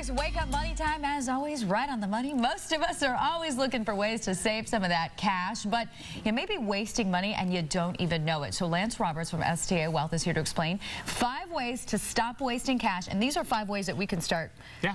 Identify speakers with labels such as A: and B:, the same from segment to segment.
A: Fridays, Wake Up Money Time, as always, right on the money. Most of us are always looking for ways to save some of that cash, but you may be wasting money and you don't even know it. So Lance Roberts from STA Wealth is here to explain 5 ways to stop wasting cash, and these are 5 ways that we can start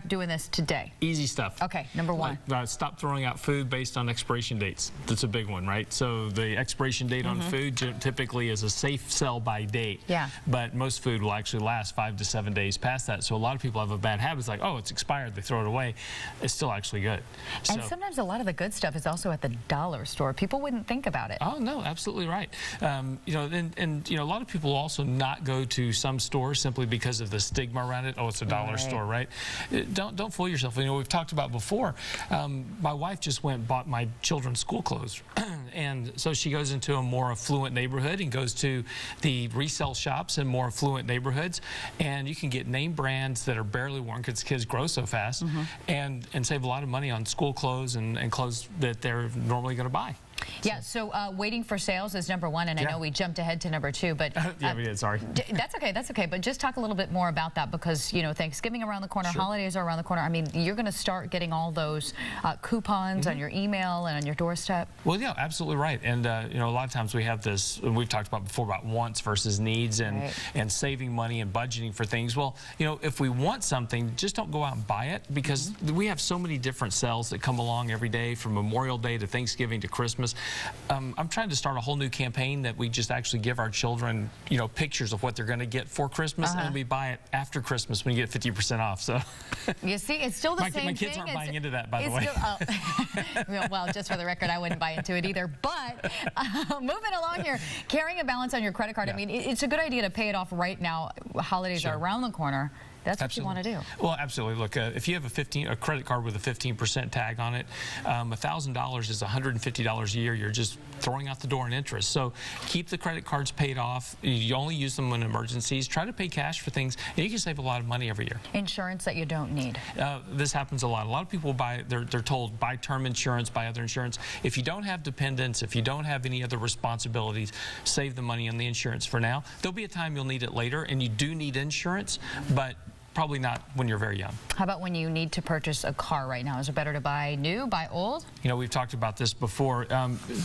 A: doing this today.
B: Easy stuff.
A: Okay, number 1.
B: Stop throwing out food based on expiration dates. That's a big one, right? So the expiration date on food typically is a safe sell by date.
A: Yeah.
B: But most food will actually last 5 to 7 days past that. So a lot of people have a bad habit. It's like, oh, it's expired. They throw it away. It's still actually good.
A: And sometimes a lot of the good stuff is also at the dollar store. People wouldn't think about it.
B: Oh, no, absolutely right. You know, and a lot of people also not go to some stores simply because of the stigma around it. Oh, it's a dollar store, right? Don't fool yourself. You know, we've talked about before. My wife just went and bought my children's school clothes. And so she goes into a more affluent neighborhood and goes to the resale shops in more affluent neighborhoods, and you can get name brands that are barely worn because kids grow so fast, and save a lot of money on school clothes and clothes that they're normally going to buy.
A: Yeah, so waiting for sales is number 1, and I know we jumped ahead to number 2, but
B: yeah, we did. Sorry.
A: That's okay. But just talk a little bit more about that, because you know, Thanksgiving around the corner, holidays are around the corner. I mean, you're going to start getting all those coupons on your email and on your doorstep. Well,
B: yeah, absolutely right. And you know, a lot of times we have this. We've talked about before about wants versus needs, and saving money and budgeting for things. Well, you know, if we want something, just don't go out and buy it, because we have so many different sales that come along every day, from Memorial Day to Thanksgiving to Christmas. I'm trying to start a whole new campaign that we just actually give our children, you know, pictures of what they're going to get for Christmas, and we buy it after Christmas when you get 50% off. So
A: you see, it's still the same thing.
B: My kids aren't buying into that, by the way.
A: Well, just for the record, I wouldn't buy into it either. But moving along here, carrying a balance on your credit card. I mean, it's a good idea to pay it off right now. Holidays are around the corner. That's what you want to do.
B: Well, absolutely. Look, if you have a credit card with a 15% tag on it, $1,000 is $150 a year. You're just throwing out the door in interest. So keep the credit cards paid off. You only use them in emergencies. Try to pay cash for things, and you can save a lot of money every year.
A: Insurance that you don't need.
B: This happens a lot. A lot of people buy. They're told buy term insurance, buy other insurance. If you don't have dependents, if you don't have any other responsibilities, save the money on the insurance for now. There'll be a time you'll need it later, and you do need insurance, but probably not when you're very young.
A: How about when you need to purchase a car right now? Is it better to buy new, buy old?
B: You know, we've talked about this before.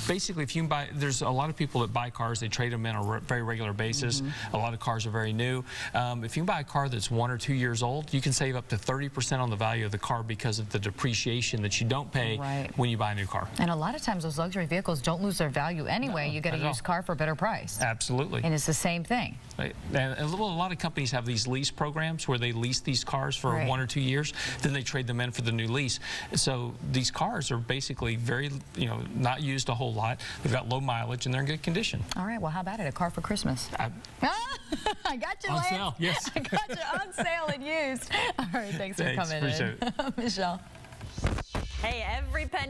B: Basically, if you can buy, there's a lot of people that buy cars, they trade them in on a very regular basis. A lot of cars are very new. If you can buy a car that's 1 or 2 years old, you can save up to 30% on the value of the car because of the depreciation that you don't pay when you buy a new car.
A: And a lot of times those luxury vehicles don't lose their value anyway. You get a used car for a better price.
B: Absolutely.
A: And it's the same thing.
B: Right. And a lot of companies have these lease programs where they lease these cars for 1 or 2 years, then they trade them in for the new lease. So these cars are basically very, you know, not used a whole lot. They've got low mileage and they're in good condition.
A: All right, well, how about it? A car for Christmas. I got you,
B: on
A: Lance.
B: sale, yes.
A: I got you on sale and used. All right, thanks for coming in.
B: Appreciate it.
A: Michelle.
C: Hey, every penny.